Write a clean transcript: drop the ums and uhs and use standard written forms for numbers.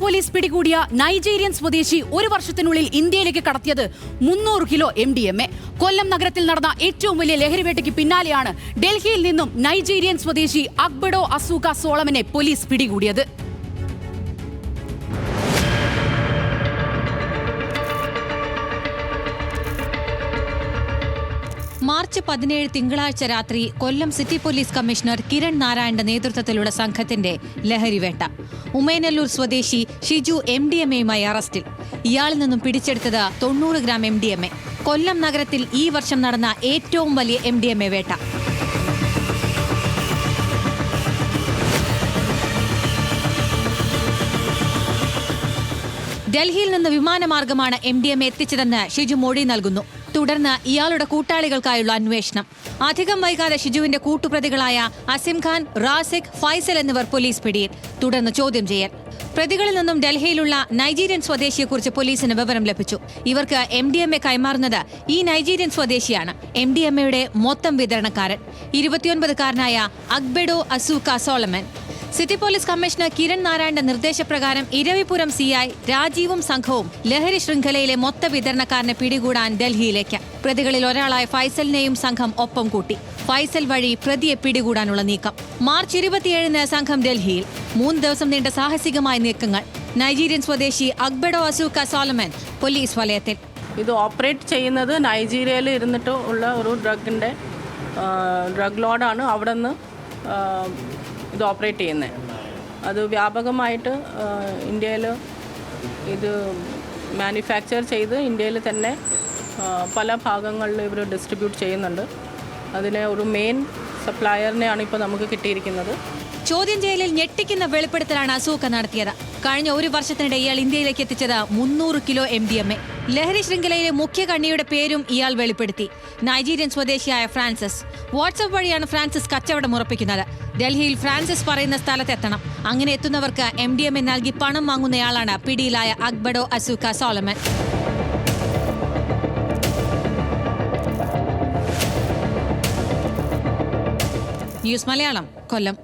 Police പിടികൂടിയ Nigerian സ്വദേശി ഒരു വർഷത്തിനുള്ളിൽ ഇന്ത്യയിലേക്ക് കടത്തിയത് 300 കിലോ MDMA. കൊല്ലം നഗരത്തിൽ നടന്ന ഏറ്റവും വലിയ ലഹരിവേട്ടയ്ക്ക് പിന്നാലെയാണ് ഡൽഹിയിൽ നിന്നും നൈജീരിയൻ സ്വദേശി അഗ്ബഡോ അസൂക സോളമനെ പോലീസ് പിടികൂടിയത്. മാർച്ച് 17 തിങ്കളാഴ്ച രാത്രി കൊല്ലം സിറ്റി പോലീസ് കമ്മീഷണർ കിരൺ നാരായണന്റെ നേതൃത്വത്തിലുള്ള സംഘത്തിന്റെ ലഹരിവേട്ട. ഉമേനല്ലൂർ സ്വദേശി ഷിജു MDMAയുമായി അറസ്റ്റിൽ. ഇയാളിൽ നിന്നും പിടിച്ചെടുത്തത് 90 ഗ്രാം MDMA. കൊല്ലം നഗരത്തിൽ ഈ വർഷം നടന്ന ഏറ്റവും വലിയ MDMA വേട്ട. ഡൽഹിയിൽ നിന്ന് വിമാനമാർഗമാണ് MDMA എത്തിച്ചതെന്ന് ഷിജു മൊഴി നൽകുന്നു. തുടർന്ന് ഇയാളുടെ കൂട്ടാളികൾക്കായുള്ള അന്വേഷണം. അധികം വൈകാതെ ഷിജുവിന്റെ കൂട്ടുപ്രതികളായ അസിം ഖാൻ, റാസിഖ്, ഫൈസൽ എന്നിവർ പോലീസ് പിടിയിൽ. തുടർന്ന് ചോദ്യം ചെയ്യൽ. പ്രതികളിൽ നിന്നും ഡൽഹിയിലുള്ള നൈജീരിയൻ സ്വദേശിയെക്കുറിച്ച് പോലീസിന് വിവരം ലഭിച്ചു. ഇവർക്ക് MDMA കൈമാറുന്നത് ഈ നൈജീരിയൻ സ്വദേശിയാണ്. MDMAയുടെ മൊത്തം വിതരണക്കാരൻ 29-കാരനായ Agbado Azuka Solomon. City police commissioner Kiran നാരായണന്റെ നിർദ്ദേശപ്രകാരം ഇരവിപുരം CI രാജീവും സംഘവും ലഹരി ശൃംഖലയിലെ മൊത്ത വിതരണക്കാരനെ പിടികൂടാൻ ഡൽഹിയിലേക്ക്. പ്രതികളിൽ ഒരാളായ ഫൈസലിനെയും സംഘം ഒപ്പം കൂട്ടി. ഫൈസൽ വഴി പ്രതിയെ പിടികൂടാനുള്ള നീക്കം. മാർച്ച് 27-ന് സംഘം ഡൽഹിയിൽ. 3 ദിവസം നീണ്ട സാഹസികമായ നീക്കങ്ങൾ. നൈജീരിയൻ സ്വദേശി അഗ്ബഡോ അസൂക സോളമൻ പോലീസ് വലയത്തിൽ. ഇത് ഓപ്പറേറ്റ് ചെയ്യുന്നത് നൈജീരിയയിൽ ഇരുന്നിട്ട് ഉള്ള ഒരു ഡ്രഗ് ലോഡാണ് അവിടെ നിന്ന് ഇത് ഓപ്പറേറ്റ് ചെയ്യുന്നത്. അത് വ്യാപകമായിട്ട് ഇന്ത്യയിൽ ഇത് മാനുഫാക്ചർ ചെയ്ത് ഇന്ത്യയിൽ തന്നെ പല ഭാഗങ്ങളിൽ ഇവർ ഡിസ്ട്രിബ്യൂട്ട് ചെയ്യുന്നുണ്ട്. അതിലെ ഒരു മെയിൻ സപ്ലയറിനെയാണ് ഇപ്പോൾ നമുക്ക് കിട്ടിയിരിക്കുന്നത്. ചോദ്യം ചെയ്യലിൽ ഞെട്ടിക്കുന്ന വെളിപ്പെടുത്തലാണ് അസൂക നടത്തിയത്. കഴിഞ്ഞ ഒരു വർഷത്തിനിടെ ഇയാൾ ഇന്ത്യയിലേക്ക് എത്തിച്ചത് 300 കിലോ MDMA. ലഹരി ശൃംഖലയിലെ മുഖ്യ കണ്ണിയുടെ പേരും ഇയാൾ വെളിപ്പെടുത്തി. നൈജീരിയൻ സ്വദേശിയായ ഫ്രാൻസിസ്. വാട്സ്ആപ്പ് വഴിയാണ് ഫ്രാൻസിസ് കച്ചവടം ഉറപ്പിക്കുന്നത്. ഡൽഹിയിൽ ഫ്രാൻസിസ് പറയുന്ന സ്ഥലത്തെത്തണം. അങ്ങനെ എത്തുന്നവർക്ക് MDMA നൽകി പണം വാങ്ങുന്നയാളാണ് പിടിയിലായ അഗ്ബഡോ അസൂക സോളമൻ. ന്യൂസ് മലയാളം, കൊല്ലം.